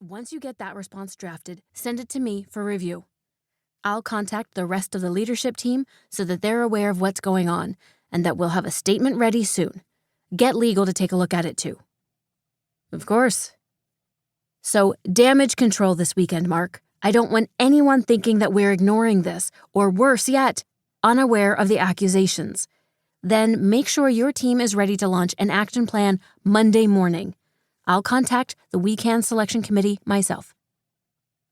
Once you get that response drafted, send it to me for review. I'll contact the rest of the leadership team so that they're aware of what's going on and that we'll have a statement ready soon. Get legal to take a look at it too. Of course. So, damage control this weekend, Mark. I don't want anyone thinking that we're ignoring this, or worse yet, unaware of the accusations. Then make sure your team is ready to launch an action plan Monday morning. I'll contact the Weekend Selection Committee myself.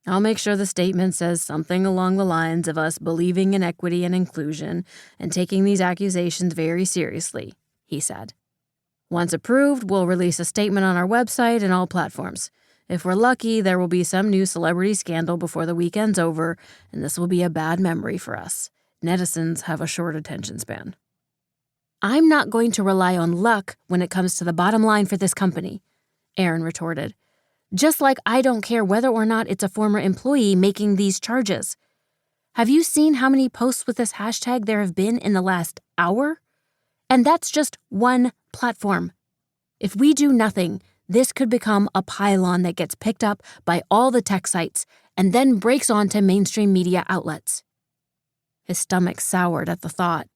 I'll make sure the statement says something along the lines of us believing in equity and inclusion and taking these accusations very seriously, he said. Once approved, we'll release a statement on our website and all platforms. If we're lucky, there will be some new celebrity scandal before the weekend's over, and this will be a bad memory for us. Netizens have a short attention span. I'm not going to rely on luck when it comes to the bottom line for this company, Aaron retorted. Just like I don't care whether or not it's a former employee making these charges. Have you seen how many posts with this hashtag there have been in the last hour? And that's just one platform. If we do nothing, this could become a pylon that gets picked up by all the tech sites and then breaks onto mainstream media outlets. His stomach soured at the thought.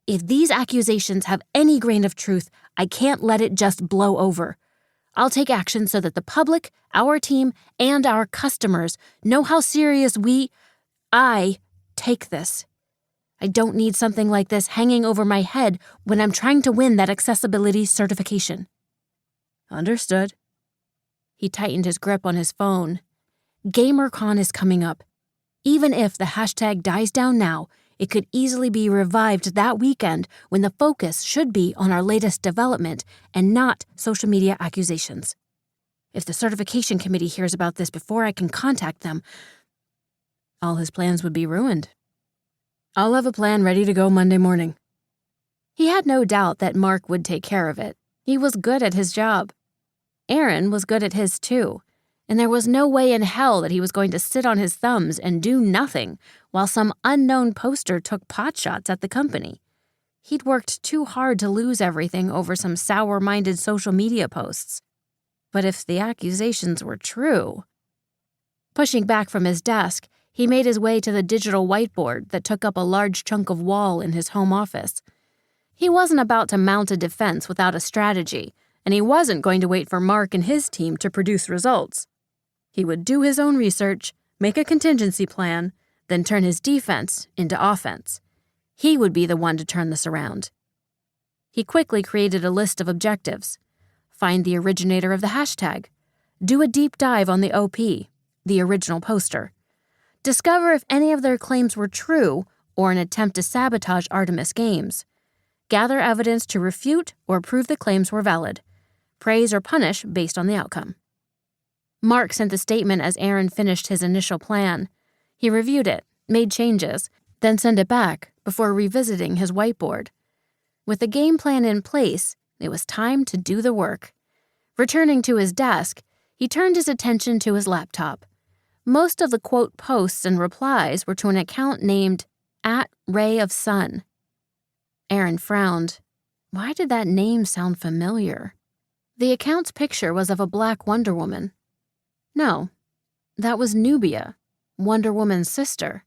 If these accusations have any grain of truth, I can't let it just blow over. I'll take action so that the public, our team, and our customers know how serious I take this. I don't need something like this hanging over my head when I'm trying to win that accessibility certification. Understood. He tightened his grip on his phone. GamerCon is coming up. Even if the hashtag dies down now, it could easily be revived that weekend when the focus should be on our latest development and not social media accusations. If the certification committee hears about this before I can contact them, all his plans would be ruined. I'll have a plan ready to go Monday morning. He had no doubt that Mark would take care of it. He was good at his job. Aaron was good at his too, and there was no way in hell that he was going to sit on his thumbs and do nothing while some unknown poster took potshots at the company. He'd worked too hard to lose everything over some sour-minded social media posts. But if the accusations were true... Pushing back from his desk, he made his way to the digital whiteboard that took up a large chunk of wall in his home office. He wasn't about to mount a defense without a strategy, and he wasn't going to wait for Mark and his team to produce results. He would do his own research, make a contingency plan, then turn his defense into offense. He would be the one to turn this around. He quickly created a list of objectives. Find the originator of the hashtag. Do a deep dive on the OP, the original poster. Discover if any of their claims were true or an attempt to sabotage Artemis Games. Gather evidence to refute or prove the claims were valid. Praise or punish based on the outcome. Mark sent the statement as Aaron finished his initial plan. He reviewed it, made changes, then sent it back before revisiting his whiteboard. With the game plan in place, it was time to do the work. Returning to his desk, he turned his attention to his laptop. Most of the quote posts and replies were to an account named @RayOfSun. Aaron frowned. Why did that name sound familiar? The account's picture was of a black Wonder Woman. No, that was Nubia, Wonder Woman's sister.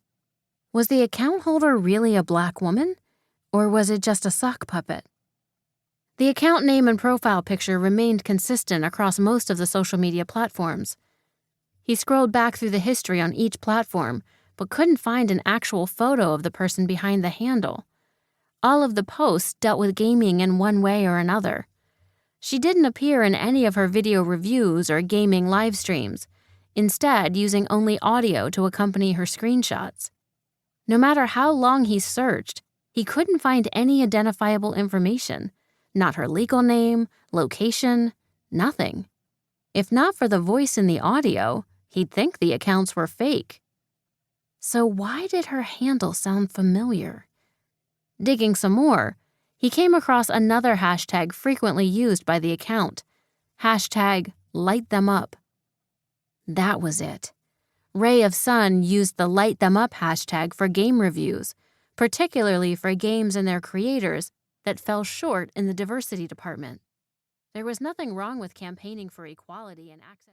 Was the account holder really a black woman, or was it just a sock puppet? The account name and profile picture remained consistent across most of the social media platforms. He scrolled back through the history on each platform, but couldn't find an actual photo of the person behind the handle. All of the posts dealt with gaming in one way or another. She didn't appear in any of her video reviews or gaming live streams, instead using only audio to accompany her screenshots. No matter how long he searched, he couldn't find any identifiable information. Not her legal name, location, nothing. If not for the voice in the audio, he'd think the accounts were fake. So why did her handle sound familiar? Digging some more, he came across another hashtag frequently used by the account. #LightThemUp. That was it. RayOfSun used the Light Them Up hashtag for game reviews, particularly for games and their creators that fell short in the diversity department. There was nothing wrong with campaigning for equality and access.